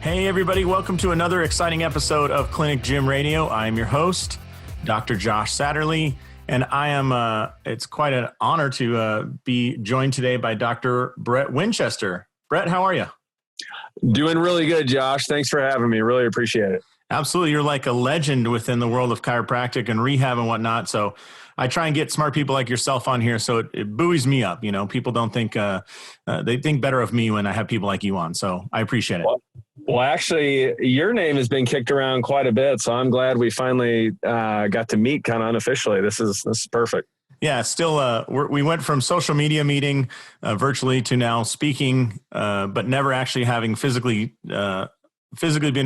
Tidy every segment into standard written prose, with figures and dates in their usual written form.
Hey everybody, welcome to another exciting episode of Clinic Gym Radio. I'm your host, Dr. Josh Satterley, and I am, it's quite an honor to be joined today by Dr. Brett Winchester. Brett, how are you? Doing really good, Josh. Thanks for having me. Really appreciate it. Absolutely. You're like a legend within the world of chiropractic and rehab and whatnot. So I try and get smart people like yourself on here. So it buoys me up. You know, people don't think, they think better of me when I have people like you on. So I appreciate it. Well, actually, your name has been kicked around quite a bit. So I'm glad we finally got to meet kind of unofficially. This is perfect. Yeah, still, we went from social media meeting virtually to now speaking, but never actually having physically been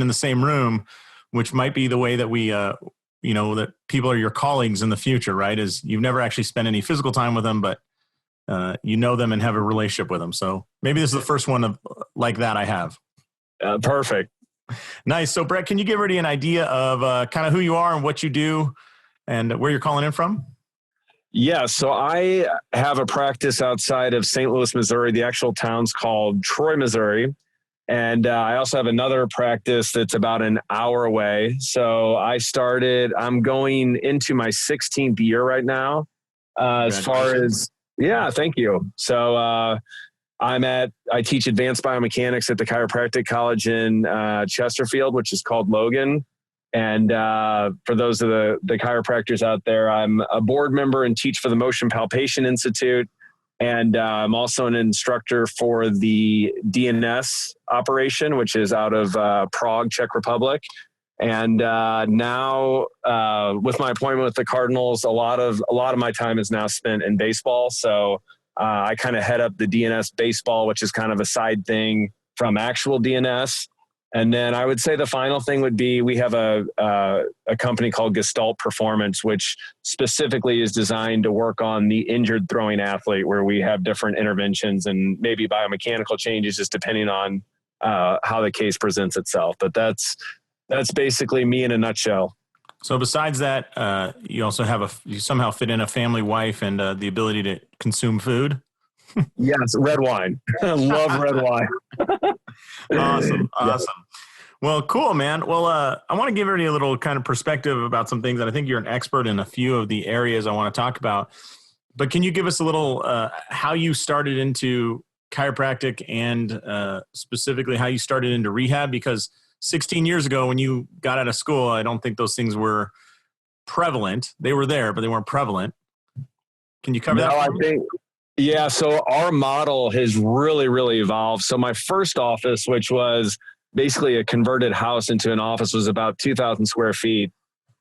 in the same room, which might be the way that we, that people are your colleagues in the future, right? Is you've never actually spent any physical time with them, but you know them and have a relationship with them. So maybe this is the first one like that I have. Perfect. Nice. So Brett, can you give everybody an idea of kind of who you are and what you do and where you're calling in from? Yeah, so I have a practice outside of St. Louis, Missouri. The actual town's called Troy, Missouri. And I also have another practice that's about an hour away. So I'm going into my 16th year right now. As far as, thank you. So I teach advanced biomechanics at the Chiropractic College in Chesterfield, which is called Logan. And for those of the chiropractors out there, I'm a board member and teach for the Motion Palpation Institute. And I'm also an instructor for the DNS operation, which is out of Prague, Czech Republic. And now with my appointment with the Cardinals, a lot of my time is now spent in baseball. So I kind of head up the DNS baseball, which is kind of a side thing from actual DNS. And then I would say the final thing would be we have a company called Gestalt Performance, which specifically is designed to work on the injured throwing athlete, where we have different interventions and maybe biomechanical changes just depending on how the case presents itself. But that's basically me in a nutshell. So besides that, you also you somehow fit in a family, wife, and the ability to consume food. Yes, red wine. Love red wine. Awesome. Well, cool, man. Well, I want to give everybody a little kind of perspective about some things that I think you're an expert in a few of the areas I want to talk about. But can you give us a little how you started into chiropractic and specifically how you started into rehab? Because 16 years ago when you got out of school, I don't think those things were prevalent. They were there, but they weren't prevalent. Can you cover that? I think. Yeah, so our model has really, really evolved. So my first office, which was basically a converted house into an office, was about 2,000 square feet.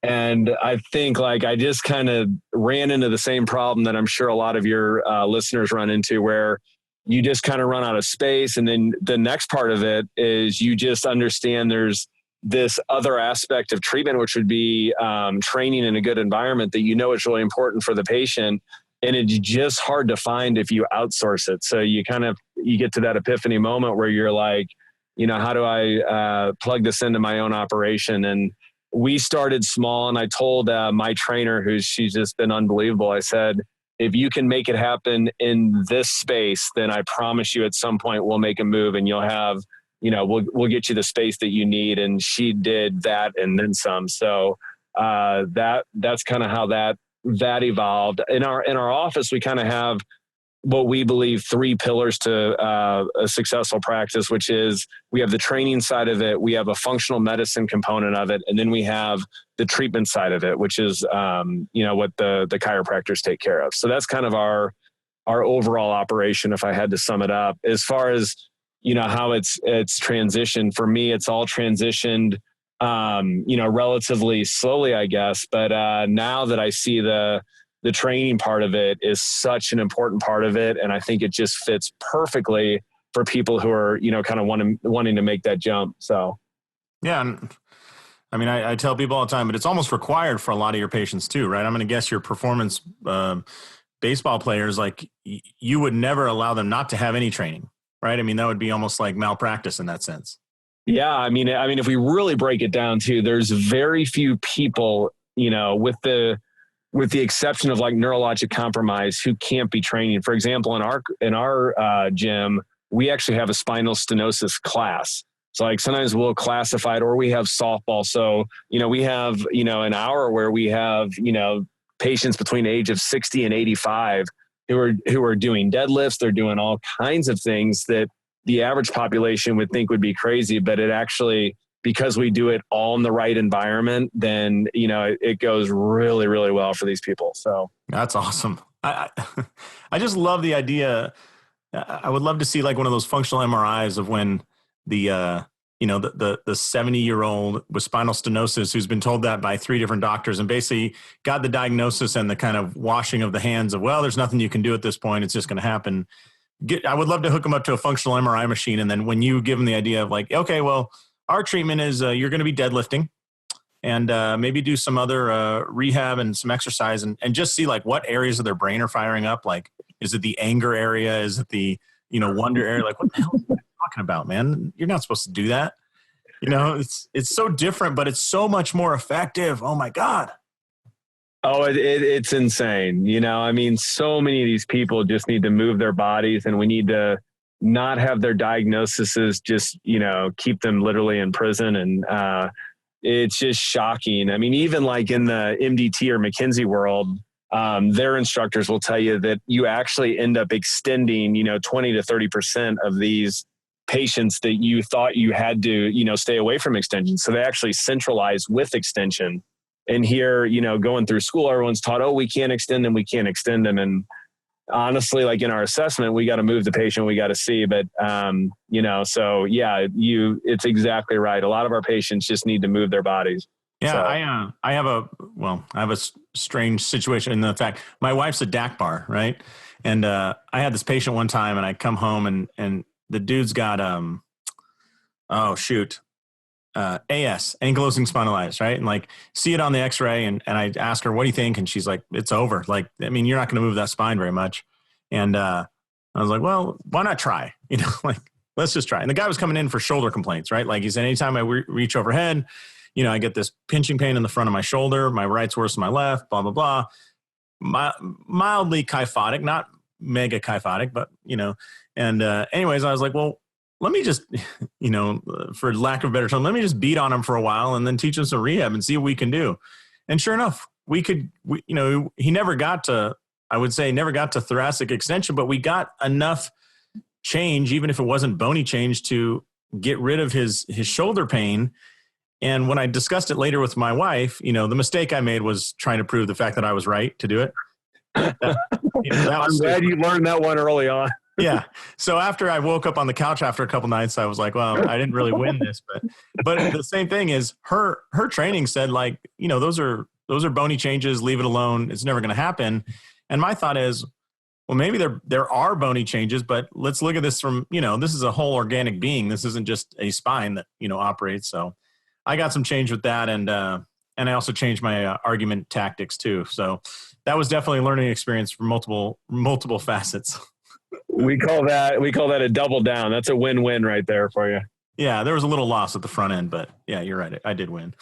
And I think I just kind of ran into the same problem that I'm sure a lot of your listeners run into, where you just kind of run out of space. And then the next part of it is you just understand there's this other aspect of treatment, which would be training in a good environment that is really important for the patient. And it's just hard to find if you outsource it. So you get to that epiphany moment where you're like, how do I plug this into my own operation? And we started small, and I told my trainer, she's just been unbelievable. I said, if you can make it happen in this space, then I promise you at some point we'll make a move and you'll have, we'll get you the space that you need. And she did that and then some. So that's kind of how that evolved. In our office, we kind of have what we believe 3 pillars to a successful practice, which is we have the training side of it, we have a functional medicine component of it, and then we have the treatment side of it, which is what the chiropractors take care of. So that's kind of our overall operation, if I had to sum it up. As far as how it's transitioned, for me, it's all transitioned relatively slowly, I guess. But now that I see the training part of it is such an important part of it, and I think it just fits perfectly for people who are, kind of wanting to make that jump. So, yeah. And I mean, I tell people all the time, but it's almost required for a lot of your patients too, right? I'm going to guess your performance baseball players, you would never allow them not to have any training, right? I mean, that would be almost like malpractice in that sense. Yeah. I mean, if we really break it down too, there's very few people, with the exception of neurologic compromise, who can't be training. For example, in our gym, we actually have a spinal stenosis class. So like sometimes we'll classify it, or we have softball. So, we have, an hour where we have, patients between the age of 60 and 85 who are doing deadlifts. They're doing all kinds of things that the average population would think would be crazy, but it actually, because we do it all in the right environment, then, it goes really, really well for these people. So that's awesome. I just love the idea. I would love to see like one of those functional MRIs of when the 70-year-old with spinal stenosis who's been told that by 3 different doctors and basically got the diagnosis and the kind of washing of the hands of, well, there's nothing you can do at this point. It's just going to happen. I would love to hook them up to a functional MRI machine. And then when you give them the idea of like, okay, well, our treatment is you're going to be deadlifting and maybe do some other rehab and some exercise and just see like what areas of their brain are firing up. Like, is it the anger area? Is it the, wonder area? Like, what the hell are you talking about, man? You're not supposed to do that. It's so different, but it's so much more effective. Oh my God. Oh, it's insane. So many of these people just need to move their bodies, and we need to not have their diagnoses just, keep them literally in prison. And it's just shocking. I mean, even like in the MDT or McKinsey world, their instructors will tell you that you actually end up extending, 20 to 30% of these patients that you thought you had to, stay away from extension. So they actually centralize with extension. And here, going through school, everyone's taught, oh, we can't extend them. And honestly, like in our assessment, we got to move the patient, we got to see. But, so yeah, it's exactly right. A lot of our patients just need to move their bodies. Yeah, So. I have a strange situation in the fact my wife's a DAC bar, right? And I had this patient one time, and I come home and the dude's got AS, ankylosing spondylitis, right? And like see it on the X-ray, and I ask her, what do you think? And she's like, it's over. Like, I mean, you're not going to move that spine very much. And I was like, well, why not try? Like let's just try. And the guy was coming in for shoulder complaints, right? Like he said, anytime I reach overhead, I get this pinching pain in the front of my shoulder. My right's worse than my left, blah, blah, blah. Mildly kyphotic, not mega kyphotic, but, and anyways, I was like, well, let me just, for lack of a better term, let me just beat on him for a while and then teach him some rehab and see what we can do. And sure enough, he never got to, I would say never got to thoracic extension, but we got enough change, even if it wasn't bony change, to get rid of his shoulder pain. And when I discussed it later with my wife, the mistake I made was trying to prove the fact that I was right to do it. I'm glad you learned that one early on. Yeah. So after I woke up on the couch after a couple nights, I was like, well, I didn't really win this, but the same thing is her training said like, those are bony changes, leave it alone. It's never going to happen. And my thought is, well, maybe there are bony changes, but let's look at this from, this is a whole organic being. This isn't just a spine that, operates. So I got some change with that. And I also changed my argument tactics too. So that was definitely a learning experience for multiple facets. We call that a double down. That's a win-win right there for you. Yeah, there was a little loss at the front end, but yeah, you're right. I did win.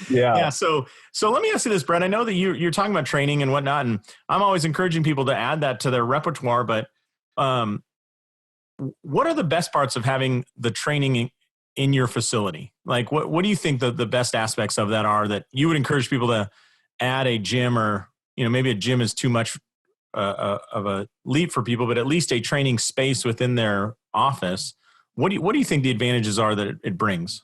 Yeah. Yeah. So let me ask you this, Brett. I know that you're talking about training and whatnot, and I'm always encouraging people to add that to their repertoire. But what are the best parts of having the training in your facility? Like, what do you think the best aspects of that are that you would encourage people to add a gym, or maybe a gym is too much of a leap for people, but at least a training space within their office? What do you think the advantages are that it brings?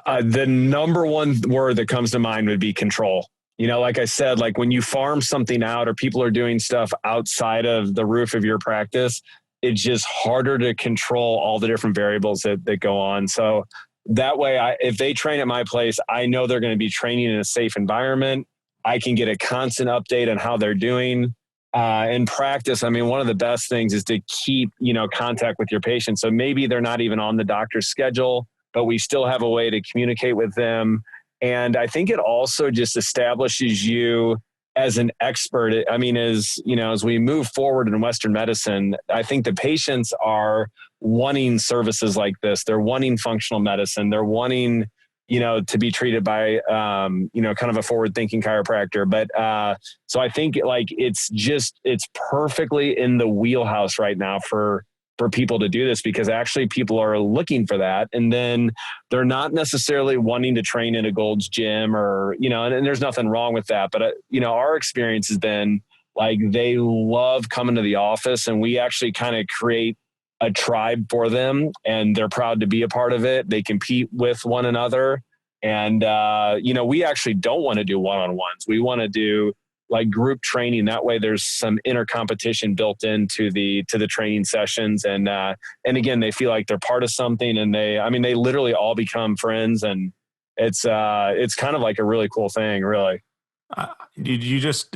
The number one word that comes to mind would be control. Like I said, like when you farm something out or people are doing stuff outside of the roof of your practice, it's just harder to control all the different variables that go on. So that way, if they train at my place, I know they're going to be training in a safe environment. I can get a constant update on how they're doing. In practice, I mean, one of the best things is to keep, contact with your patients. So maybe they're not even on the doctor's schedule, but we still have a way to communicate with them. And I think it also just establishes you as an expert. I mean, as we move forward in Western medicine, I think the patients are wanting services like this. They're wanting functional medicine. They're wanting, to be treated by, kind of a forward-thinking chiropractor. But so I think like it's perfectly in the wheelhouse right now for for people to do this, because actually people are looking for that. And then they're not necessarily wanting to train in a Gold's Gym or, and there's nothing wrong with that. But, our experience has been like, they love coming to the office, and we actually kind of create a tribe for them, and they're proud to be a part of it. They compete with one another. And, we actually don't want to do one-on-ones. We want to do like group training. That way there's some inner competition built into the training sessions. And again, they feel like they're part of something, and they literally all become friends, and it's kind of like a really cool thing, really. You just,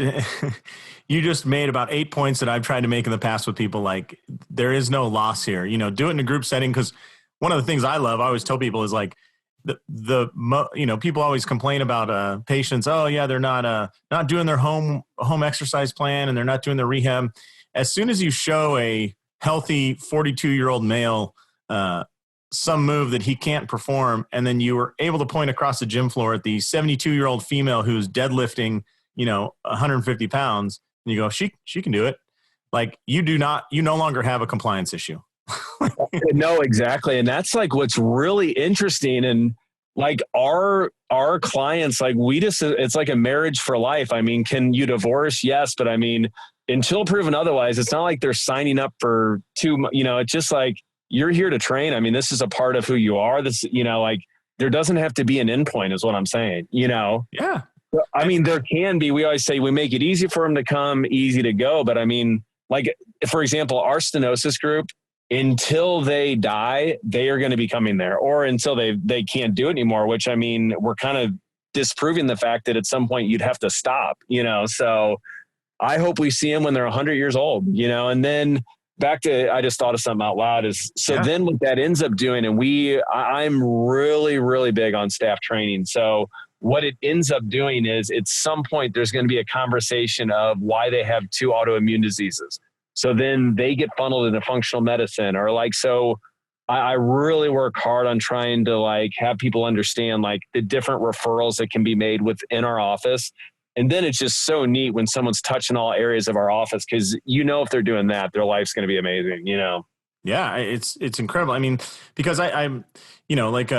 you just made about 8 points that I've tried to make in the past with people. Like, there is no loss here, do it in a group setting. Cause one of the things I love, I always tell people, is like, people always complain about patients. Oh yeah, they're not doing their home exercise plan, and they're not doing their rehab. As soon as you show a healthy 42-year-old male some move that he can't perform, and then you were able to point across the gym floor at the 72-year-old female who's deadlifting 150 pounds, and you go, she can do it. Like, you no longer have a compliance issue. No, exactly. And that's like what's really interesting. And like our clients, like it's like a marriage for life. I mean, can you divorce? Yes. But I mean, until proven otherwise, it's not like they're signing up for it's just like, you're here to train. I mean, this is a part of who you are. This, like, there doesn't have to be an endpoint, is what I'm saying, Yeah. I mean, there can be. We always say we make it easy for them to come, easy to go. But I mean, like, for example, our stenosis group, until they die, they are going to be coming there, or until they can't do it anymore, which, I mean, we're kind of disproving the fact that at some point you'd have to stop, so I hope we see them when they're 100 years old, and then back to, I just thought of something out loud then what that ends up doing. And I'm really, really big on staff training. So what it ends up doing is, at some point there's going to be a conversation of why they have 2 autoimmune diseases. So then they get funneled into functional medicine, or like, so I really work hard on trying to like have people understand like the different referrals that can be made within our office. And then it's just so neat when someone's touching all areas of our office, because if they're doing that, their life's going to be amazing, Yeah, it's incredible. I mean, because I'm, like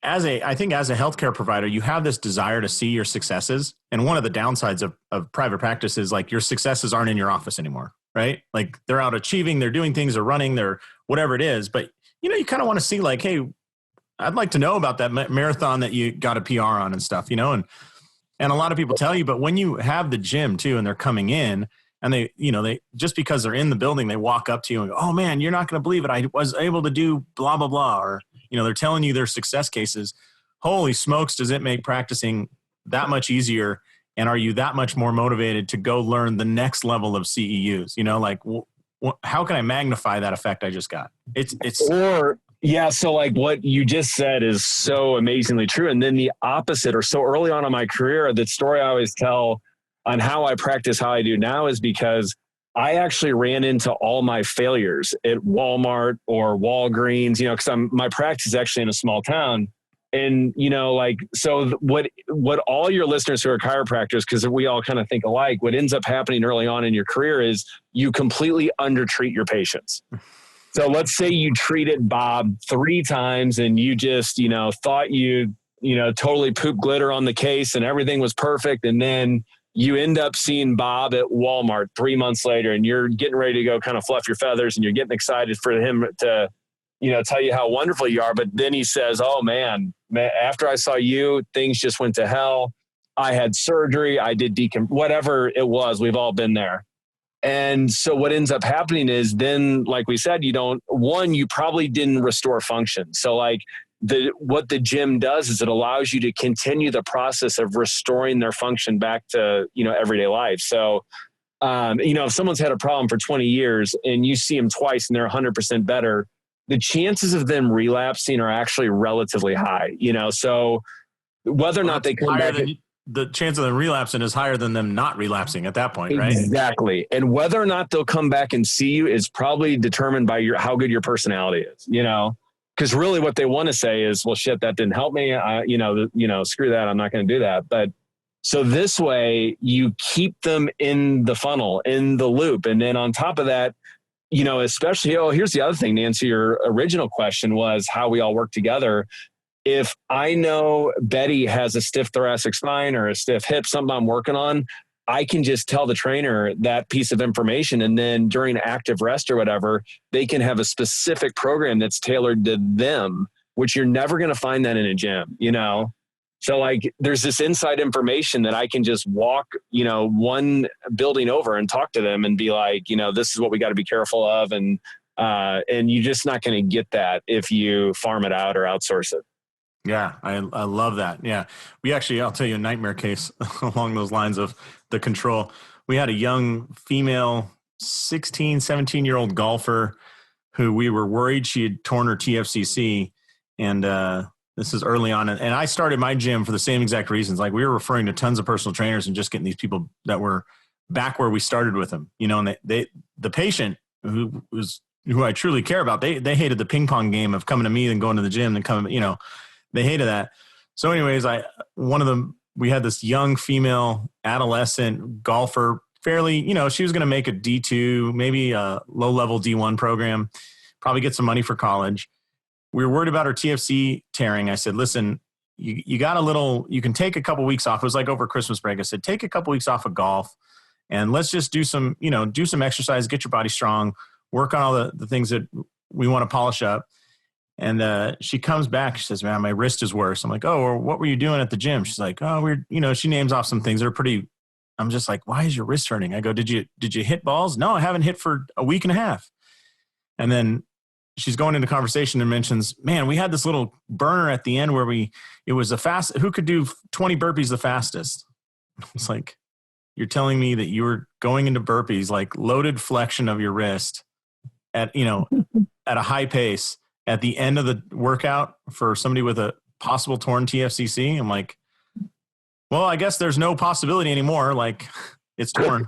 I think as a healthcare provider, you have this desire to see your successes. And one of the downsides of private practice is like, your successes aren't in your office anymore, right? Like, they're out achieving, they're doing things, they're running, they're whatever it is. But, you kind of want to see like, hey, I'd like to know about that marathon that you got a PR on and stuff, and a lot of people tell you, but when you have the gym too, and they're coming in, and they just because they're in the building, they walk up to you and go, oh man, you're not going to believe it, I was able to do blah, blah, blah. Or, they're telling you their success cases. Holy smokes, does it make practicing that much easier? And are you that much more motivated to go learn the next level of CEUs? Like, how can I magnify that effect I just got? Yeah. So like what you just said is so amazingly true. And then the opposite, or so early on in my career, the story I always tell on how I practice how I do now is because I actually ran into all my failures at Walmart or Walgreens, because my practice is actually in a small town. And, so what all your listeners who are chiropractors, because we all kind of think alike, what ends up happening early on in your career is you completely undertreat your patients. So let's say you treated Bob 3 times and you just, thought you totally pooped glitter on the case and everything was perfect. And then you end up seeing Bob at Walmart 3 months later, and you're getting ready to go kind of fluff your feathers, and you're getting excited for him to, tell you how wonderful you are. But then he says, oh man, after I saw you, things just went to hell. I had surgery. I did whatever it was. We've all been there. And so what ends up happening is then, like we said, you probably didn't restore function. So like what the gym does is it allows you to continue the process of restoring their function back to, everyday life. So, if someone's had a problem for 20 years and you see them twice and they're 100% better, the chances of them relapsing are actually relatively high, so whether or not they come back. The chance of them relapsing is higher than them not relapsing at that point, right? Exactly. And whether or not they'll come back and see you is probably determined by how good your personality is, because really what they want to say is, well, shit, that didn't help me. Screw that. I'm not going to do that. But so this way you keep them in the funnel, in the loop. And then on top of that, especially, here's the other thing, to answer your original question was how we all work together. If I know Betty has a stiff thoracic spine or a stiff hip, something I'm working on, I can just tell the trainer that piece of information. And then during active rest or whatever, they can have a specific program that's tailored to them, which you're never going to find that in a gym, So like there's this inside information that I can just walk, one building over and talk to them and be like, this is what we got to be careful of. And you're just not going to get that if you farm it out or outsource it. Yeah, I love that. Yeah. I'll tell you a nightmare case along those lines of the control. We had a young female 16, 17-year-old golfer who we were worried she had torn her TFCC. And this is early on. And I started my gym for the same exact reasons. Like we were referring to tons of personal trainers and just getting these people that were back where we started with them, and the patient who I truly care about, they hated the ping pong game of coming to me and going to the gym and coming, they hated that. So anyways, we had this young female adolescent golfer, fairly, she was going to make a D2, maybe a low level D1 program, probably get some money for college. We were worried about her TFC tearing. I said, listen, you can take a couple weeks off. It was like over Christmas break. I said, take a couple weeks off of golf and let's just do some exercise, get your body strong, work on all the things that we want to polish up. And she comes back. She says, man, my wrist is worse. I'm like, oh, well, what were you doing at the gym? She's like, oh, she names off some things that are pretty. I'm just like, why is your wrist hurting? I go, did you hit balls? No, I haven't hit for a week and a half. And then she's going into conversation and mentions, man, we had this little burner at the end where it was who could do 20 burpees the fastest? It's like, you're telling me that you were going into burpees, like loaded flexion of your wrist at a high pace at the end of the workout for somebody with a possible torn TFCC. I'm like, well, I guess there's no possibility anymore. Like it's torn.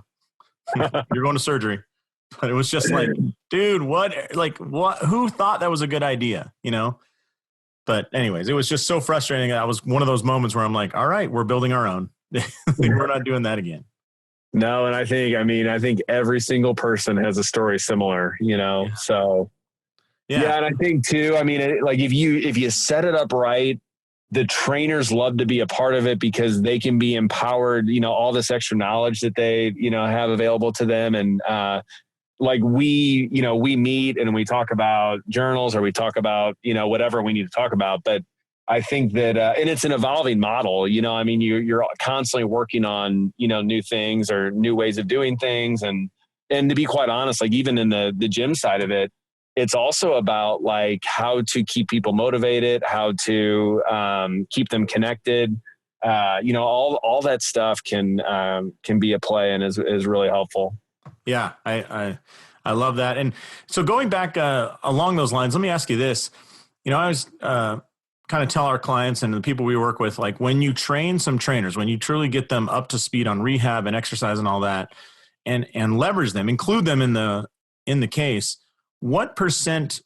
You're going to surgery. But it was just like, dude, what, who thought that was a good idea? But anyways, it was just so frustrating. That was one of those moments where I'm like, all right, we're building our own. We're not doing that again. No. And I think every single person has a story similar, Yeah. So yeah. And I think too, if you set it up right, the trainers love to be a part of it because they can be empowered, all this extra knowledge that they, have available to them. And, we meet and we talk about journals or we talk about, whatever we need to talk about. But I think that, and it's an evolving model, you're constantly working on, new things or new ways of doing things. And to be quite honest, even in the gym side of it, it's also about how to keep people motivated, how to keep them connected. All that stuff can be a play and is really helpful. Yeah, I love that. And so going back along those lines, let me ask you this. I always kind of tell our clients and the people we work with, when you train some trainers, when you truly get them up to speed on rehab and exercise and all that, and leverage them, include them in the case, what percent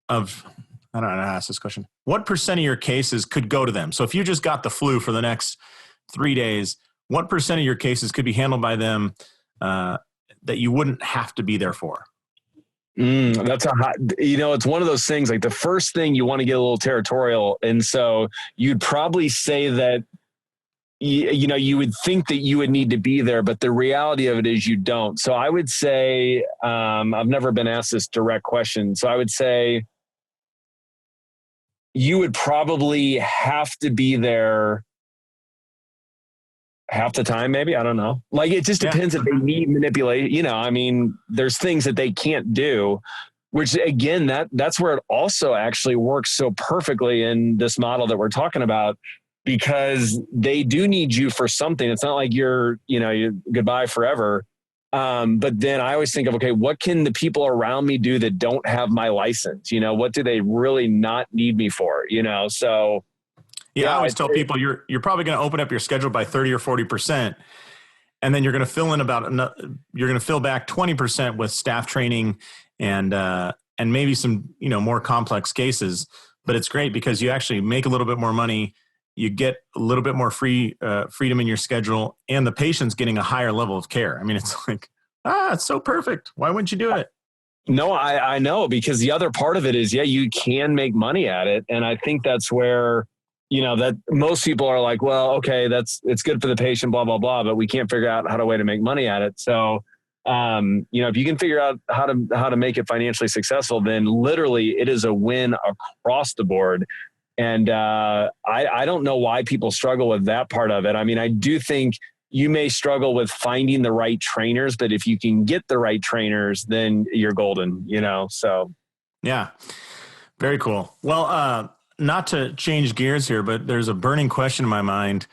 of, I don't know how to ask this question, what percent of your cases could go to them? So if you just got the flu for the next 3 days, what percent of your cases could be handled by them that you wouldn't have to be there for? That's it's one of those things, the first thing you want to get a little territorial. And so you'd probably say that, you would think that you would need to be there, but the reality of it is you don't. So I would say, I've never been asked this direct question. So I would say you would probably have to be there half the time, maybe. I don't know. It just depends if they need manipulation. There's things that they can't do, which again, that's where it also actually works so perfectly in this model that we're talking about, because they do need you for something. It's not like you're goodbye forever. But then I always think of, okay, what can the people around me do that don't have my license? What do they really not need me for? So yeah, I always tell people you're probably going to open up your schedule by 30 or 40%. And then you're going to fill in you're going to fill back 20% with staff training and maybe some, more complex cases. But it's great because you actually make a little bit more money. You get a little bit more freedom in your schedule, and the patient's getting a higher level of care. It's like, it's so perfect. Why wouldn't you do it? No, I know, because the other part of it is, you can make money at it. And I think that's where, that most people are like, well, okay, it's good for the patient, blah, blah, blah, but we can't figure out how to make money at it. So, if you can figure out how to make it financially successful, then literally it is a win across the board. And I don't know why people struggle with that part of it. I mean, I do think you may struggle with finding the right trainers, but if you can get the right trainers, then you're golden, so. Yeah. Very cool. Well, not to change gears here, but there's a burning question in my mind.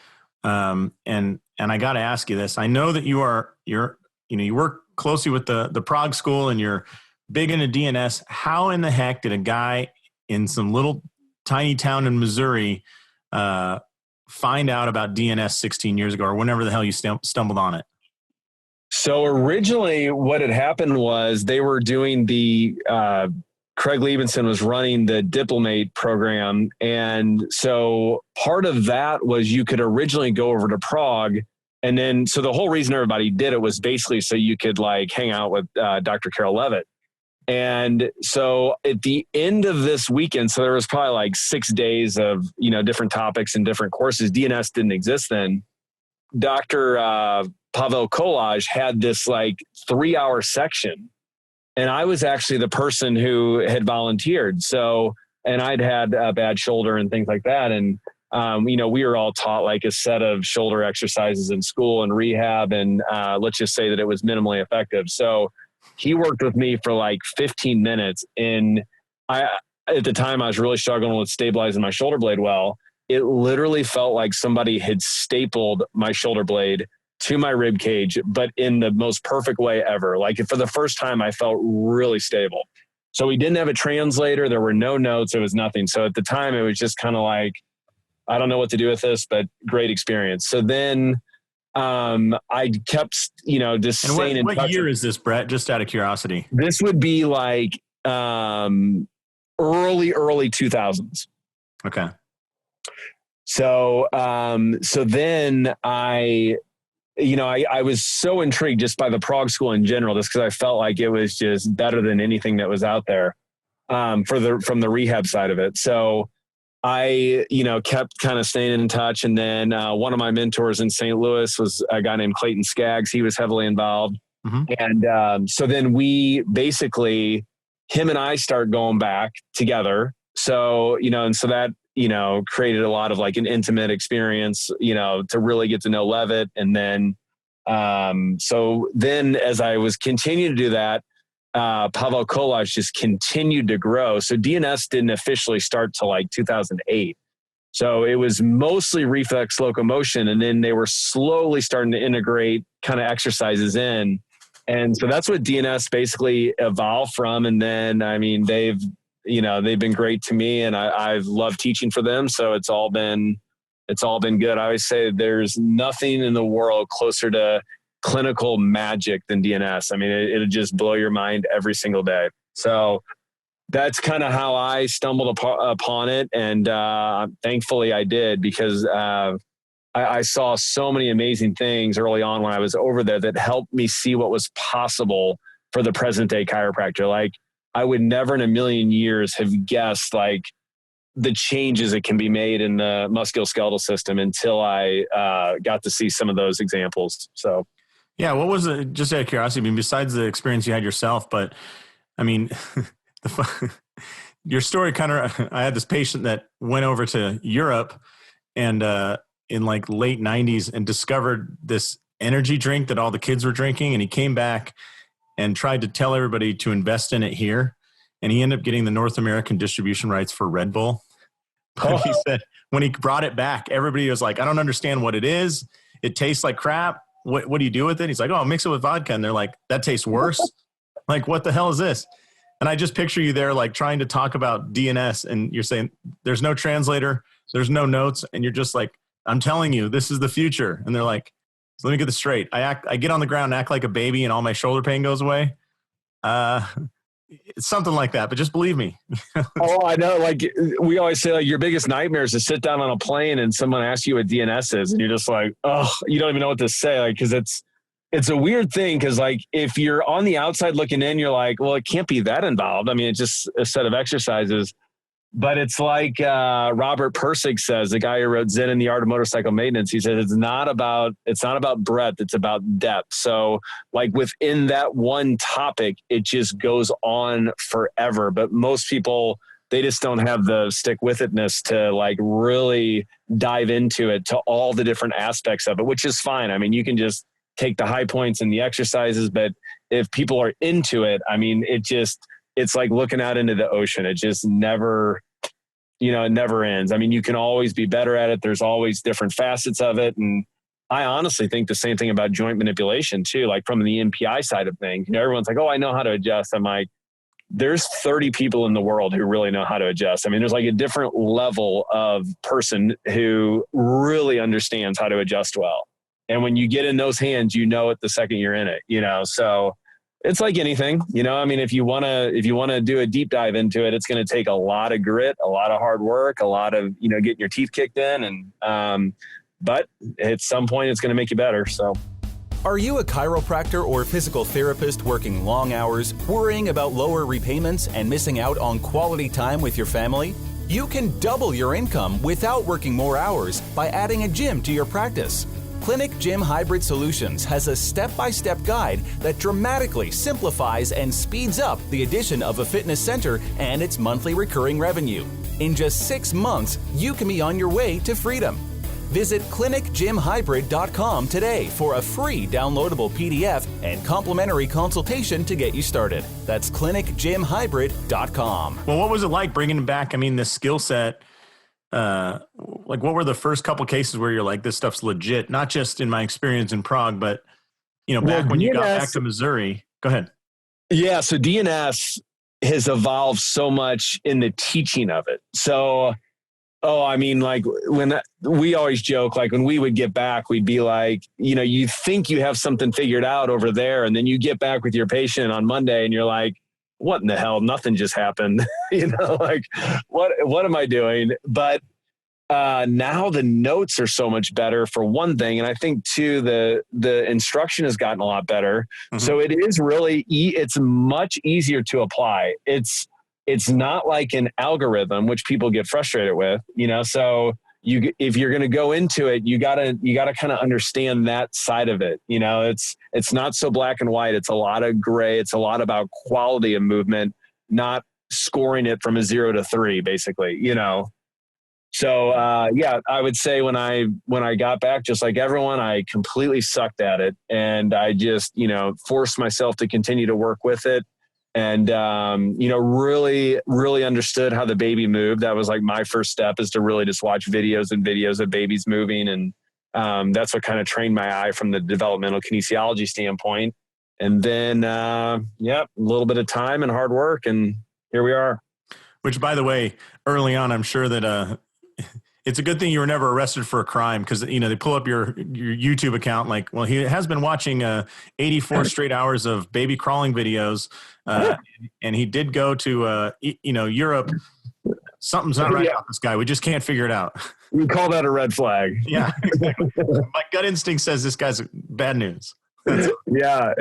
And I got to ask you this. I know that you work closely with the Prague school and you're big into DNS. How in the heck did a guy in some little tiny town in Missouri, find out about DNS 16 years ago, or whenever the hell you stumbled on it? So originally what had happened was they were doing Craig Liebenson was running the Diplomate program. And so part of that was you could originally go over to Prague. And then, so the whole reason everybody did it was basically so you could hang out with Dr. Carol Levitt. And so at the end of this weekend, so there was probably 6 days of, different topics and different courses. DNS didn't exist then. Dr. Pavel Kolaj had this 3-hour section. And I was actually the person who had volunteered. So, and I'd had a bad shoulder and things like that. And, we were all taught a set of shoulder exercises in school and rehab. And let's just say that it was minimally effective. So, he worked with me for 15 minutes. And at the time I was really struggling with stabilizing my shoulder blade well. It literally felt like somebody had stapled my shoulder blade to my rib cage, but in the most perfect way ever. For the first time, I felt really stable. So we didn't have a translator. There were no notes. It was nothing. So at the time it was just kind of I don't know what to do with this, but great experience. So then, I kept, just and staying in touch. What year is this, Brett? Just out of curiosity. This would be early 2000s. Okay. So, so then I was so intrigued just by the Prague school in general, just because I felt like it was just better than anything that was out there, from the rehab side of it. So I, kept kind of staying in touch. And then one of my mentors in St. Louis was a guy named Clayton Skaggs. He was heavily involved. Mm-hmm. And so then we basically, him and I start going back together. So, and so that, created a lot of an intimate experience, to really get to know Levitt. And then, so then as I was continuing to do that, Pavel Kolaj just continued to grow. So DNS didn't officially start till 2008. So it was mostly reflex locomotion. And then they were slowly starting to integrate kind of exercises in. And so that's what DNS basically evolved from. And then, I mean, they've been great to me, and I've loved teaching for them. So it's all been good. I always say there's nothing in the world closer to clinical magic than DNS. I mean, it'll just blow your mind every single day. So that's kind of how I stumbled upon it. And thankfully I did, because I saw so many amazing things early on when I was over there that helped me see what was possible for the present day chiropractor. I would never in a million years have guessed the changes that can be made in the musculoskeletal system until I got to see some of those examples. So, yeah. What was it? Just out of curiosity, I mean, besides the experience you had yourself, but I mean, your story I had this patient that went over to Europe and in late 90s and discovered this energy drink that all the kids were drinking. And he came back and tried to tell everybody to invest in it here. And he ended up getting the North American distribution rights for Red Bull. But he said when he brought it back, everybody was like, I don't understand what it is. It tastes like crap. What do you do with it? He's like, oh, mix it with vodka. And they're like, that tastes worse. What the hell is this? And I just picture you there, trying to talk about DNS, and you're saying there's no translator, there's no notes. And you're just like, I'm telling you, this is the future. And they're like, so let me get this straight. I get on the ground and act like a baby and all my shoulder pain goes away. It's something like that, but just believe me. Oh, I know. We always say, your biggest nightmare is to sit down on a plane and someone asks you what DNS is, and you're just like, oh, you don't even know what to say, because it's it's a weird thing. Cause like, if you're on the outside looking in, you're like, well, it can't be that involved. I mean, it's just a set of exercises. But it's like Robert Pirsig says, the guy who wrote Zen and the Art of Motorcycle Maintenance. He said it's not about breadth, it's about depth. So like within that one topic, it just goes on forever. But most people, they just don't have the stick with itness to like really dive into it, to all the different aspects of it, which is fine. I mean, you can just take the high points and the exercises, but if people are into it, I mean, it's like looking out into the ocean. It just never, it never ends. I mean, you can always be better at it. There's always different facets of it. And I honestly think the same thing about joint manipulation too, like from the MPI side of things. Everyone's like, oh, I know how to adjust. I'm like, there's 30 people in the world who really know how to adjust. I mean, there's like a different level of person who really understands how to adjust well. And when you get in those hands, it the second you're in it, so it's like anything, I mean, if you want to do a deep dive into it, it's going to take a lot of grit, a lot of hard work, a lot of, getting your teeth kicked in. And, but at some point it's going to make you better. So. Are you a chiropractor or physical therapist working long hours, worrying about lower repayments and missing out on quality time with your family? You can double your income without working more hours by adding a gym to your practice. Clinic Gym Hybrid Solutions has a step-by-step guide that dramatically simplifies and speeds up the addition of a fitness center and its monthly recurring revenue. In just 6 months, you can be on your way to freedom. Visit clinicgymhybrid.com today for a free downloadable PDF and complimentary consultation to get you started. That's clinicgymhybrid.com. Well, what was it like bringing back, the skill set? Like what were the first couple cases where you're like, this stuff's legit? Not just in my experience in Prague, but, back when you got back to Missouri. Go ahead. Yeah. So DNS has evolved so much in the teaching of it. So, like when we always joke, like when we would get back, we'd be like, you think you have something figured out over there. And then you get back with your patient on Monday and you're like, what in the hell? Nothing just happened. Like what am I doing? But now the notes are so much better for one thing. And I think too, the instruction has gotten a lot better. Mm-hmm. So it is really, it's much easier to apply. It's not like an algorithm, which people get frustrated with, so if you're going to go into it, you gotta kind of understand that side of it. It's not so black and white. It's a lot of gray. It's a lot about quality of movement, not scoring it from a 0 to 3, basically, So, I would say when I got back, just like everyone, I completely sucked at it, and I just, forced myself to continue to work with it. And, really, really understood how the baby moved. That was like my first step, is to really just watch videos of babies moving. And that's what kind of trained my eye from the developmental kinesiology standpoint. And then, a little bit of time and hard work, and here we are. Which, by the way, early on, I'm sure that it's a good thing you were never arrested for a crime, because, they pull up your YouTube account like, well, he has been watching 84 straight hours of baby crawling videos. And he did go to, Europe. Something's not right about this guy. We just can't figure it out. We call that a red flag. Yeah, exactly. My gut instinct says this guy's bad news. Yeah.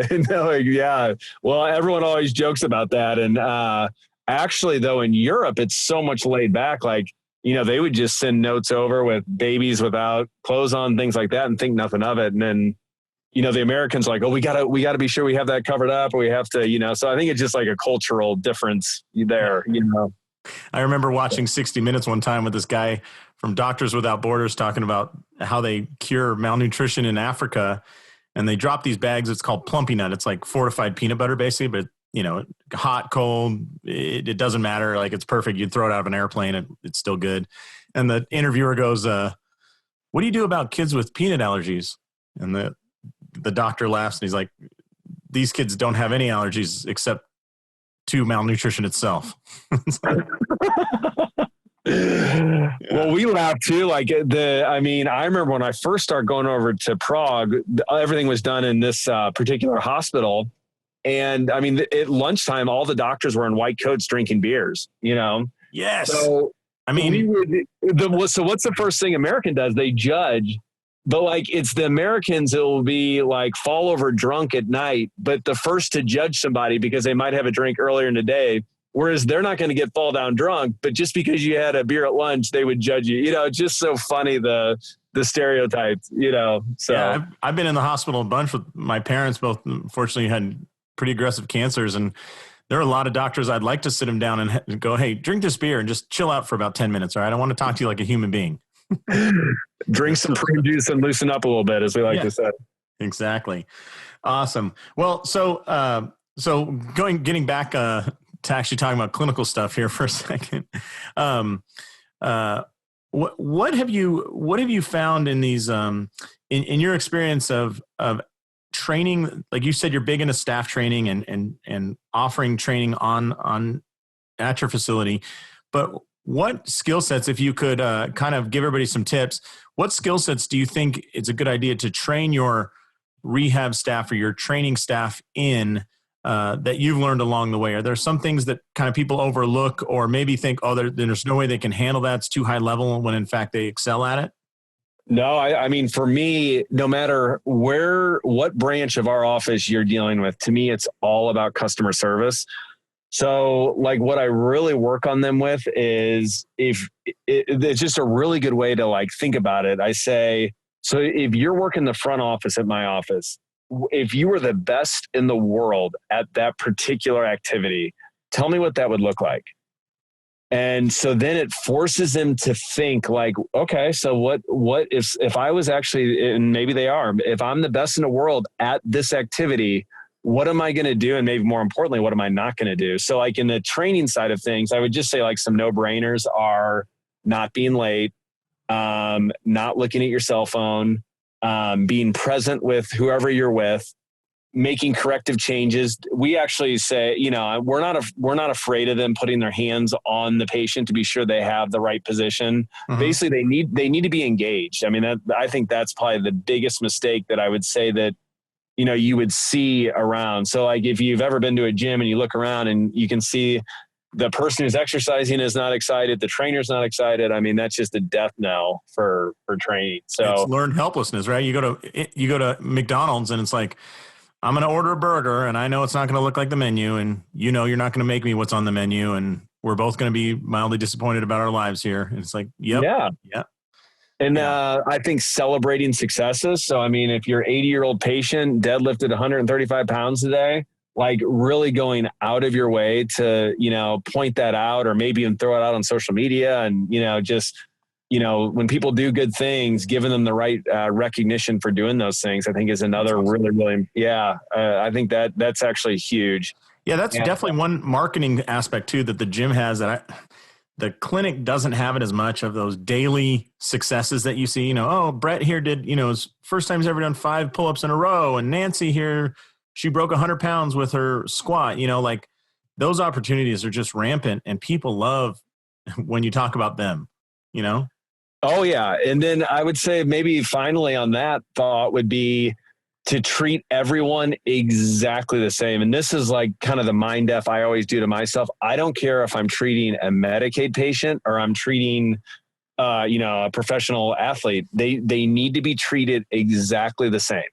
Well, everyone always jokes about that. And actually, though, in Europe, it's so much laid back. Like, they would just send notes over with babies without clothes on, things like that, and think nothing of it. And then, the Americans are like, oh, we gotta be sure we have that covered up, or we have to, so I think it's just like a cultural difference there, I remember watching 60 Minutes one time with this guy from Doctors Without Borders talking about how they cure malnutrition in Africa, and they drop these bags. It's called Plumpy Nut. It's like fortified peanut butter, basically, but hot, cold, it doesn't matter. Like, it's perfect. You'd throw it out of an airplane, it's still good. And the interviewer goes, what do you do about kids with peanut allergies? And the doctor laughs, and he's like, these kids don't have any allergies except to malnutrition itself. Well, we laugh too. Like I remember when I first started going over to Prague, everything was done in this particular hospital. And at lunchtime, all the doctors were in white coats drinking beers, Yes. So, so what's the first thing American does? They judge But like, it's the Americans that will be like fall over drunk at night, but the first to judge somebody because they might have a drink earlier in the day. Whereas they're not going to get fall down drunk, but just because you had a beer at lunch, they would judge you. You know, it's just so funny, the stereotypes, you know. So yeah, I've been in the hospital a bunch with my parents. Both fortunately had pretty aggressive cancers, and there are a lot of doctors I'd like to sit them down and go, hey, drink this beer and just chill out for about 10 minutes. All right. I want to talk to you like a human being. Drink some prune juice and loosen up a little bit, as we like to say. Exactly. Awesome. Well, so getting back to actually talking about clinical stuff here for a second. What have you found in these in your experience of training? Like you said, you're big into staff training and offering training on at your facility, but what skill sets, if you could kind of give everybody some tips, what skill sets do you think it's a good idea to train your rehab staff or your training staff in that you've learned along the way? Are there some things that kind of people overlook or maybe think, oh, there's no way they can handle that, it's too high level, when in fact they excel at it? No, I mean, for me, no matter what branch of our office you're dealing with, to me, it's all about customer service. So like what I really work on them with is it's just a really good way to like think about it. I say, so if you're working the front office at my office, if you were the best in the world at that particular activity, tell me what that would look like. And so then it forces them to think like, okay, so what if I was actually, and maybe they are, if I'm the best in the world at this activity, what am I going to do? And maybe more importantly, what am I not going to do? So like in the training side of things, I would just say like some no-brainers are not being late, not looking at your cell phone, being present with whoever you're with, making corrective changes. We actually say, you know, we're not afraid of them putting their hands on the patient to be sure they have the right position. Mm-hmm. Basically, they need to be engaged. I mean, I think that's probably the biggest mistake that I would say that, you know, you would see around. So like if you've ever been to a gym and you look around and you can see the person who's exercising is not excited, the trainer's not excited. I mean, that's just a death knell for training. So it's learned helplessness, right? You go to McDonald's and it's like, I'm going to order a burger and I know it's not going to look like the menu, and you know you're not going to make me what's on the menu, and we're both going to be mildly disappointed about our lives here. And it's like, yep. Yeah. And I think celebrating successes. So, I mean, if your 80-year-old patient deadlifted 135 pounds today, like really going out of your way to, you know, point that out, or maybe even throw it out on social media, and, you know, just, you know, when people do good things, giving them the right recognition for doing those things, I think is another really, I think that's actually huge. Yeah, that's definitely one marketing aspect too that the gym has that the clinic doesn't have it as much of, those daily successes that you see. You know, oh, Brett here did, you know, his first time he's ever done 5 pull-ups in a row, and Nancy here, she broke 100 pounds with her squat. You know, like those opportunities are just rampant, and people love when you talk about them, you know? Oh yeah. And then I would say maybe finally on that thought would be to treat everyone exactly the same. And this is like kind of the mind F I always do to myself. I don't care if I'm treating a Medicaid patient or I'm treating, you know, a professional athlete. They need to be treated exactly the same.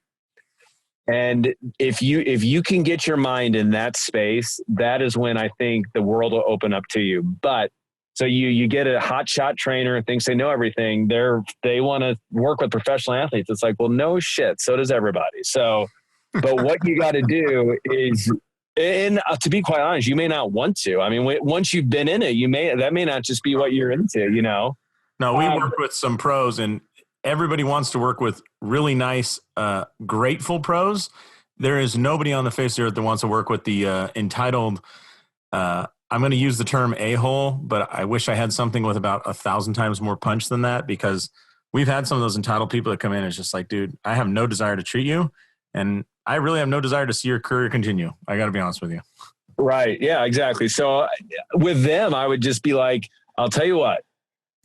And if you can get your mind in that space, that is when I think the world will open up to you. But so you get a hotshot trainer and thinks they know everything. They want to work with professional athletes. It's like, well, no shit. So does everybody. So, but what you got to do is, and to be quite honest, you may not want to. I mean, once you've been in it, that may not just be what you're into, you know? No, we work with some pros, and everybody wants to work with really nice, grateful pros. There is nobody on the face of the earth that wants to work with the entitled, I'm going to use the term a-hole, but I wish I had something with about 1,000 times more punch than that, because we've had some of those entitled people that come in and it's just like, dude, I have no desire to treat you, and I really have no desire to see your career continue. I got to be honest with you. Right. Yeah, exactly. So with them, I would just be like, I'll tell you what,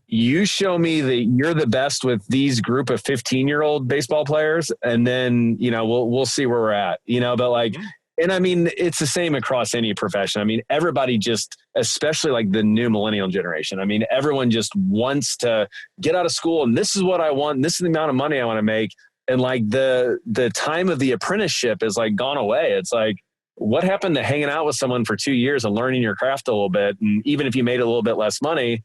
you show me that you're the best with these group of 15-year-old baseball players, and then, you know, we'll see where we're at, you know, but like, And I mean, it's the same across any profession. I mean, everybody just, especially like the new millennial generation, I mean, everyone just wants to get out of school and this is what I want. And this is the amount of money I want to make. And like the time of the apprenticeship is like gone away. It's like, what happened to hanging out with someone for 2 years and learning your craft a little bit? And even if you made a little bit less money,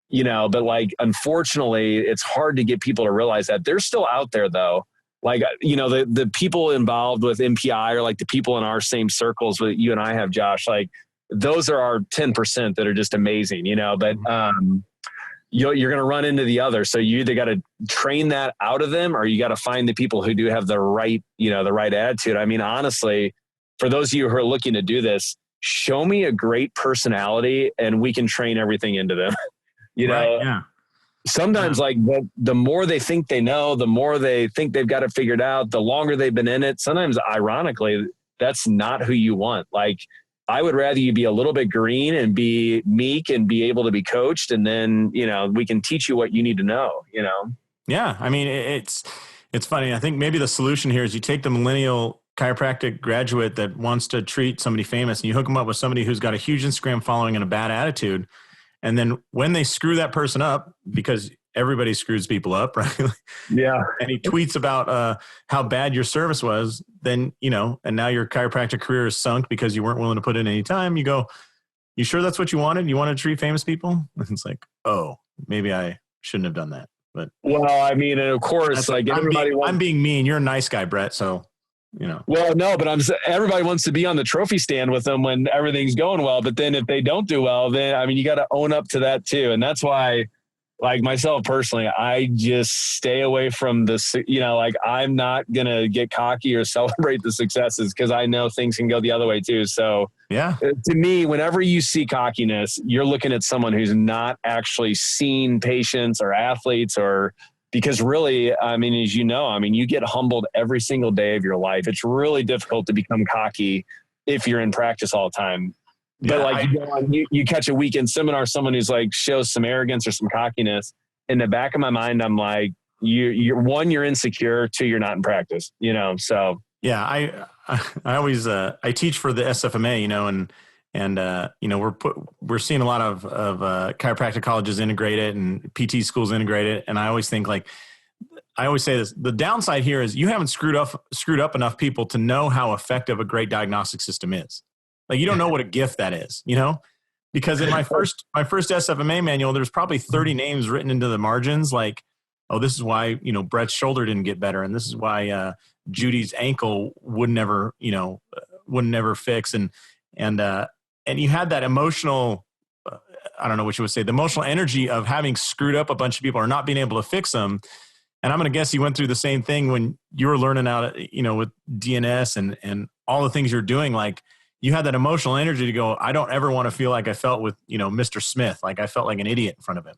you know, but like, unfortunately, it's hard to get people to realize that. They're still out there though. Like, you know, the people involved with MPI or like the people in our same circles that you and I have, Josh, like those are our 10% that are just amazing, you know, but you're going to run into the other. So you either got to train that out of them or you got to find the people who do have the right, you know, the right attitude. I mean, honestly, for those of you who are looking to do this, show me a great personality and we can train everything into them, you know? Right, yeah. Sometimes like the more they think they know, the more they think they've got it figured out, the longer they've been in it. Sometimes ironically, that's not who you want. Like I would rather you be a little bit green and be meek and be able to be coached. And then, you know, we can teach you what you need to know, you know? Yeah. I mean, it's funny. I think maybe the solution here is you take the millennial chiropractic graduate that wants to treat somebody famous and you hook them up with somebody who's got a huge Instagram following and a bad attitude. And then when they screw that person up, because everybody screws people up, right? Yeah. And he tweets about how bad your service was, then, you know, and now your chiropractic career is sunk because you weren't willing to put in any time. You go, you sure that's what you wanted? You want to treat famous people? And it's like, oh, maybe I shouldn't have done that. But well, I mean, and of course, like I'm being mean. You're a nice guy, Brett. So, you know. Well, no, but everybody wants to be on the trophy stand with them when everything's going well. But then if they don't do well, then, I mean, you got to own up to that too. And that's why, like myself personally, I just stay away from this, you know, like I'm not going to get cocky or celebrate the successes because I know things can go the other way too. So yeah, to me, whenever you see cockiness, you're looking at someone who's not actually seen patients or athletes or because really, I mean, as you know, I mean, you get humbled every single day of your life. It's really difficult to become cocky if you're in practice all the time. But like you catch a weekend seminar, someone who's like shows some arrogance or some cockiness. In the back of my mind, I'm like, you're one, you're insecure. Two, you're not in practice. You know, so yeah. I always I teach for the SFMA, you know, and you know we're seeing a lot of chiropractic colleges integrate it and PT schools integrate it, and I always think like I always say this: the downside here is you haven't screwed up enough people to know how effective a great diagnostic system is. Like you don't know what a gift that is, you know, because in my first SFMA manual, there's probably 30 names written into the margins, like, oh, this is why you know Brett's shoulder didn't get better, and this is why Judy's ankle would never fix, and you had that emotional, I don't know what you would say, the emotional energy of having screwed up a bunch of people or not being able to fix them. And I'm going to guess you went through the same thing when you were learning out, you know, with DNS and all the things you're doing. Like you had that emotional energy to go, I don't ever want to feel like I felt with, you know, Mr. Smith. Like I felt like an idiot in front of him.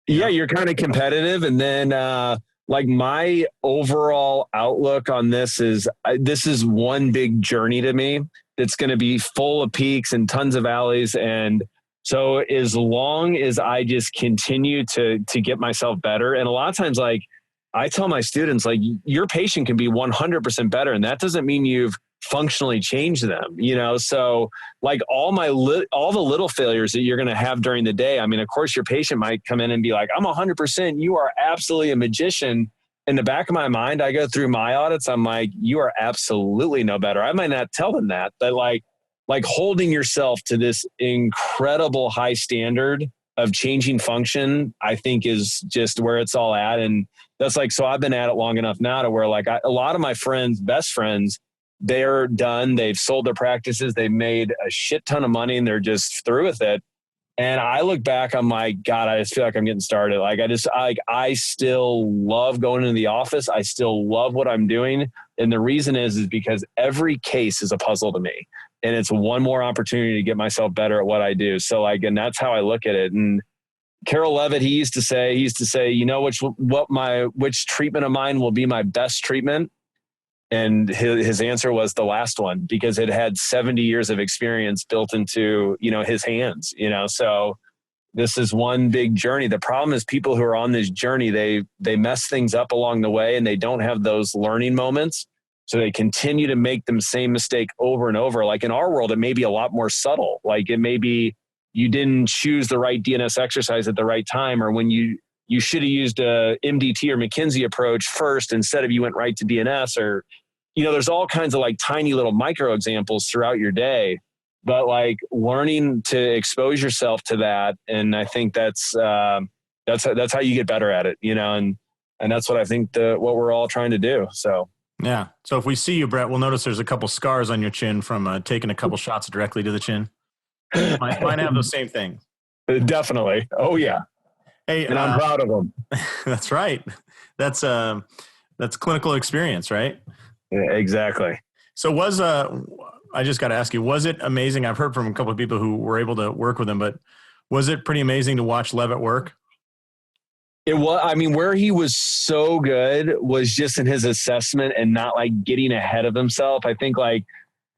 Yeah, you're kind of competitive. And then like my overall outlook on this is one big journey to me. It's going to be full of peaks and tons of valleys. And so as long as I just continue to get myself better, and a lot of times, like I tell my students, like your patient can be 100% better. And that doesn't mean you've functionally changed them, you know? So like all the little failures that you're going to have during the day. I mean, of course your patient might come in and be like, I'm 100%, you are absolutely a magician. In the back of my mind, I go through my audits. I'm like, you are absolutely no better. I might not tell them that, but like holding yourself to this incredible high standard of changing function, I think is just where it's all at. And that's like, so I've been at it long enough now to where like a lot of my friends, best friends, they're done. They've sold their practices. They've made a shit ton of money and they're just through with it. And I look back, I'm like, God, I just feel like I'm getting started. Like I still love going into the office. I still love what I'm doing. And the reason is because every case is a puzzle to me. And it's one more opportunity to get myself better at what I do. So like, and that's how I look at it. And Carol Levitt, he used to say, you know, which treatment of mine will be my best treatment? And his answer was the last one, because it had 70 years of experience built into, you know, his hands, you know. So this is one big journey. The problem is people who are on this journey, they mess things up along the way and they don't have those learning moments. So they continue to make the same mistake over and over. Like in our world, it may be a lot more subtle. Like it may be you didn't choose the right DNS exercise at the right time, or when you should have used a MDT or McKinsey approach first instead of you went right to DNS, or, there's all kinds of like tiny little micro examples throughout your day, but like learning to expose yourself to that. And I think that's how you get better at it, and that's what I think what we're all trying to do. So. Yeah. So if we see you, Brett, we'll notice there's a couple scars on your chin from taking a couple shots directly to the chin. Might have those same things. Definitely. Oh yeah. Hey, and I'm proud of them. That's right. That's clinical experience, right? Yeah, exactly. So I just got to ask you, was it amazing? I've heard from a couple of people who were able to work with him, but was it pretty amazing to watch Levitt work? It was, where he was so good was just in his assessment and not like getting ahead of himself. I think like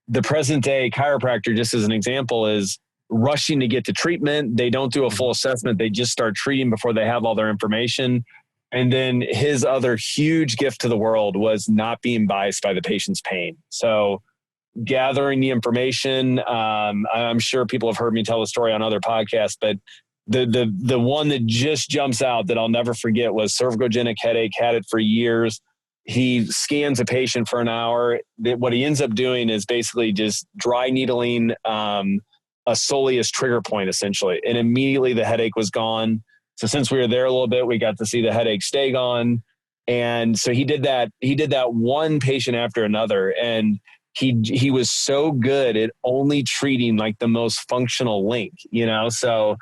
the present day chiropractor, just as an example, is rushing to get to treatment. They don't do a full assessment. They just start treating before they have all their information. And then his other huge gift to the world was not being biased by the patient's pain. So gathering the information, I'm sure people have heard me tell the story on other podcasts, but the one that just jumps out that I'll never forget was cervicogenic headache, had it for years. He scans a patient for an hour. What he ends up doing is basically just dry needling a soleus trigger point, essentially. And immediately the headache was gone. So since we were there a little bit, we got to see the headache stay gone. And so he did that one patient after another. And he was so good at only treating like the most functional link, so.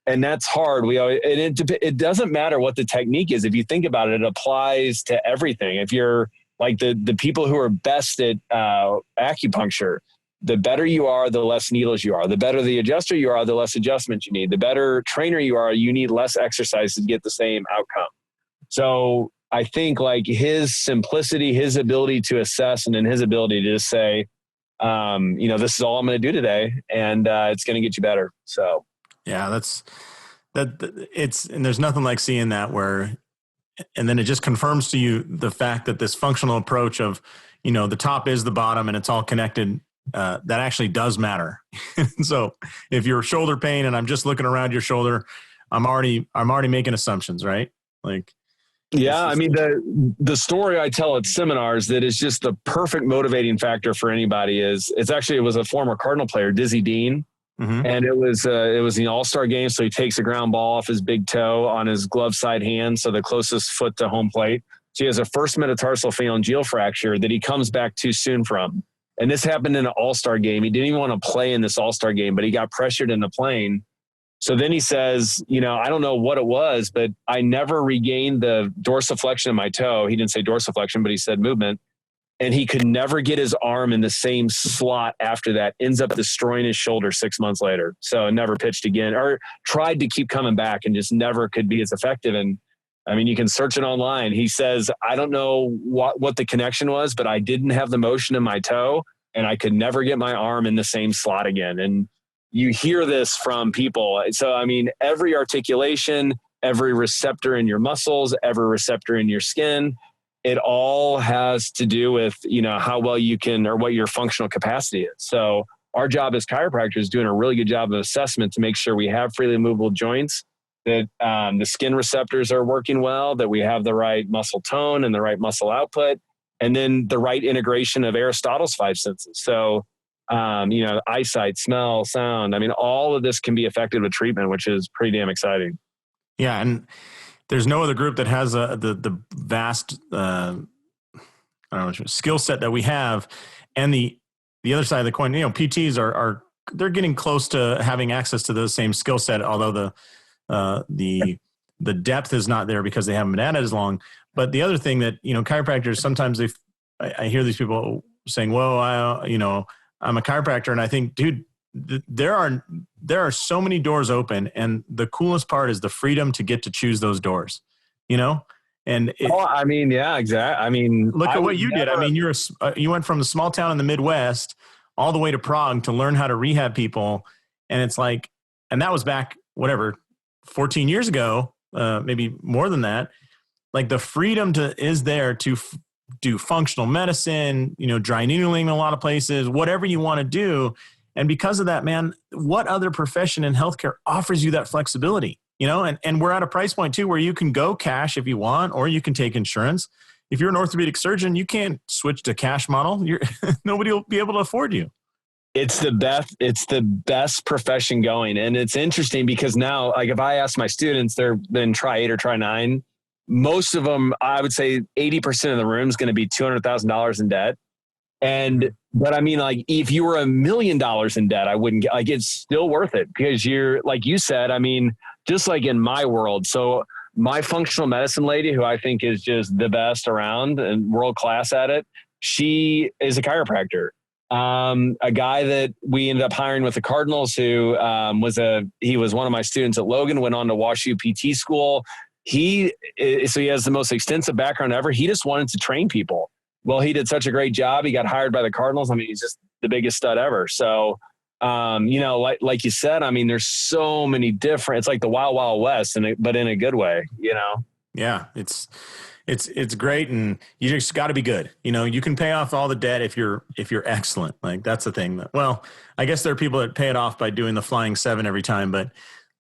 And that's hard. It doesn't matter what the technique is. If you think about it, it applies to everything. If you're like the people who are best at acupuncture, the better you are, the less needles you are. The better the adjuster you are, the less adjustments you need. The better trainer you are, you need less exercise to get the same outcome. So I think like his simplicity, his ability to assess, and then his ability to just say, this is all I'm going to do today, and it's going to get you better. So. Yeah, and there's nothing like seeing that and then it just confirms to you the fact that this functional approach of, the top is the bottom and it's all connected, that actually does matter. So if you're shoulder pain and I'm just looking around your shoulder, I'm already making assumptions, right? Like, yeah, the story I tell at seminars that is just the perfect motivating factor for anybody is it was a former Cardinal player, Dizzy Dean. Mm-hmm. And it was the All-Star game. So he takes a ground ball off his big toe on his glove side hand. So the closest foot to home plate. So he has a first metatarsal phalangeal fracture that he comes back too soon from. And this happened in an All-Star game. He didn't even want to play in this All-Star game, but he got pressured into playing. So then he says, I don't know what it was, but I never regained the dorsiflexion of my toe. He didn't say dorsiflexion, but he said movement. And he could never get his arm in the same slot after that, ends up destroying his shoulder 6 months later. So never pitched again, or tried to keep coming back and just never could be as effective. And you can search it online. He says, I don't know what the connection was, but I didn't have the motion in my toe and I could never get my arm in the same slot again. And you hear this from people. So, every articulation, every receptor in your muscles, every receptor in your skin, it all has to do with, how well you can, or what your functional capacity is. So our job as chiropractors is doing a really good job of assessment to make sure we have freely movable joints, that the skin receptors are working well, that we have the right muscle tone and the right muscle output, and then the right integration of Aristotle's 5 senses. So, eyesight, smell, sound. All of this can be affected with treatment, which is pretty damn exciting. Yeah. And there's no other group that has the vast, skill set that we have. And the other side of the coin, PTs they're getting close to having access to the same skill set, although the depth is not there because they haven't been at it as long. But the other thing that, chiropractors, sometimes I hear these people saying, well, I'm a chiropractor. And I think, dude, there are so many doors open, and the coolest part is the freedom to get to choose those doors, and yeah, exactly. Look at what you did. You went from a small town in the Midwest all the way to Prague to learn how to rehab people. And it's like, and that was back, 14 years ago, maybe more than that. Like the freedom is there to do functional medicine, dry needling in a lot of places, whatever you want to do. And because of that, man, what other profession in healthcare offers you that flexibility? And we're at a price point too, where you can go cash if you want, or you can take insurance. If you're an orthopedic surgeon, you can't switch to cash model. Nobody will be able to afford you. It's the best. It's the best profession going. And it's interesting because now, like if I ask my students, they're in try 8 or try 9, most of them, I would say 80% of the room is going to be $200,000 in debt. But I mean, like if you were $1 million in debt, I wouldn't get, like, it's still worth it because you're, like you said, I mean, just like in my world. So my functional medicine lady, who I think is just the best around and world class at it, she is a chiropractor. A guy that we ended up hiring with the Cardinals, who he was one of my students at Logan, went on to WashU PT school. So he has the most extensive background ever. He just wanted to train people. Well, he did such a great job. He got hired by the Cardinals. I mean, he's just the biggest stud ever. So, like you said, I mean, there's so many different, it's like the Wild Wild West, but in a good way, Yeah, it's great. And you just got to be good. You can pay off all the debt if you're excellent. Like that's the thing. Well, I guess there are people that pay it off by doing the flying 7 every time, but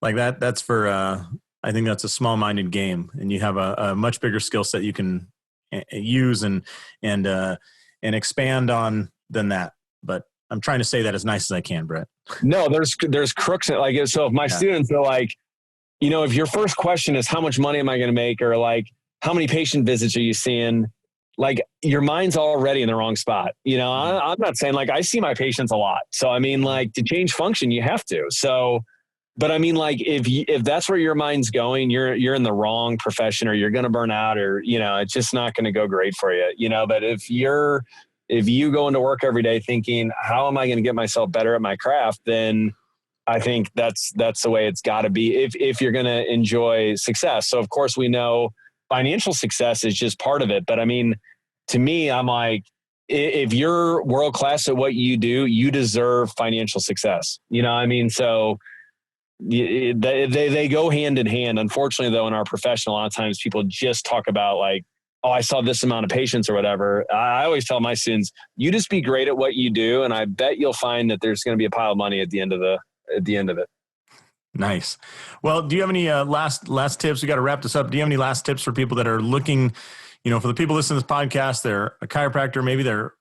like that's for, I think that's a small-minded game, and you have a much bigger skill set you can use and expand on than that. But I'm trying to say that as nice as I can, Brett. No, there's crooks. Like, so if my students are like, if your first question is how much money am I going to make, or like how many patient visits are you seeing, like your mind's already in the wrong spot. I'm not saying, like, I see my patients a lot. So I mean, like, to change function, you have to. So, but I mean, like, if that's where your mind's going, you're in the wrong profession, or you're going to burn out, or, it's just not going to go great for you, But if you go into work every day thinking, how am I going to get myself better at my craft? Then I think that's the way it's got to be if you're going to enjoy success. So of course we know financial success is just part of it. But I mean, to me, I'm like, if you're world-class at what you do, you deserve financial success. I mean? So they go hand in hand. Unfortunately, though, in our profession, a lot of times people just talk about like, oh, I saw this amount of patients or whatever. I always tell my students, you just be great at what you do, and I bet you'll find that there's going to be a pile of money at the end of it. Nice. Well, do you have any last tips? We got to wrap this up. Do you have any last tips for people that are looking, for the people listening to this podcast, they're a chiropractor, maybe they're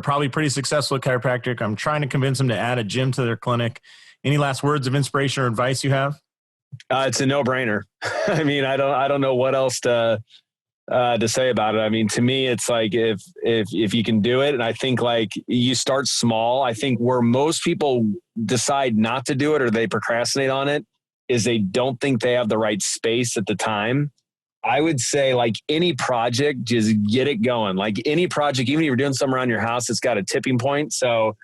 probably pretty successful at chiropractic. I'm trying to convince them to add a gym to their clinic. Any last words of inspiration or advice you have? It's a no-brainer. I mean, I don't know what else to say about it. I mean, to me, it's like if you can do it, and I think like you start small. I think where most people decide not to do it or they procrastinate on it is they don't think they have the right space at the time. I would say, like any project, just get it going. Like any project, even if you're doing something around your house, it's got a tipping point. So,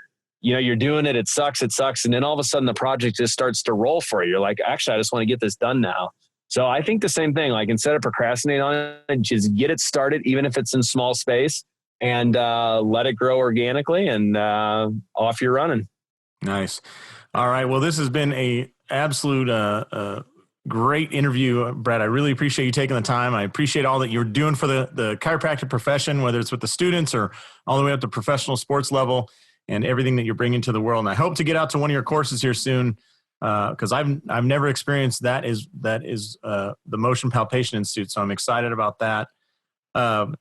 you're doing it, it sucks. And then all of a sudden the project just starts to roll for you. You're like, actually, I just want to get this done now. So I think the same thing, like instead of procrastinating on it, just get it started, even if it's in small space, and let it grow organically, and off you're running. Nice. All right. Well, this has been a absolute great interview, Brett. I really appreciate you taking the time. I appreciate all that you're doing for the chiropractic profession, whether it's with the students or all the way up to professional sports level, and everything that you're bringing to the world. And I hope to get out to one of your courses here soon, because I've never experienced that is the Motion Palpation Institute. So I'm excited about that. I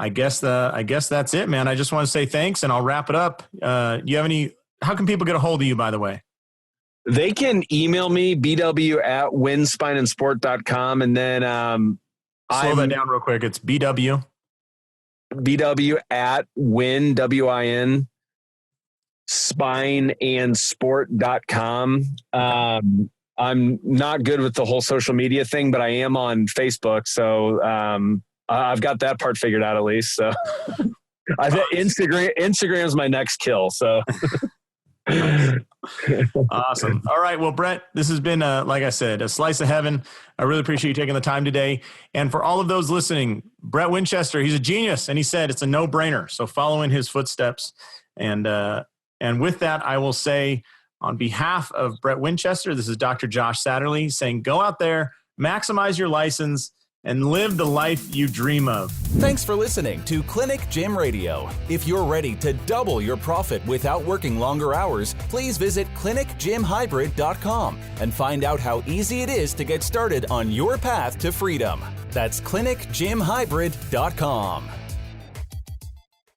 guess that's it, man. I just want to say thanks, and I'll wrap it up. How can people get a hold of you, by the way? They can email me, bw@winspineandsport.com. And then slow that down real quick. It's bw at win, WIN, spineandsport.com. I'm not good with the whole social media thing, but I am on Facebook. So I've got that part figured out at least. So I think Instagram is my next kill. So awesome. All right. Well, Brett, this has been, like I said, a slice of heaven. I really appreciate you taking the time today. And for all of those listening, Brett Winchester, he's a genius, and he said it's a no-brainer. So follow in his footsteps. And with that, I will say, on behalf of Brett Winchester, this is Dr. Josh Satterley saying, go out there, maximize your license, and live the life you dream of. Thanks for listening to Clinic Gym Radio. If you're ready to double your profit without working longer hours, please visit clinicgymhybrid.com and find out how easy it is to get started on your path to freedom. That's clinicgymhybrid.com.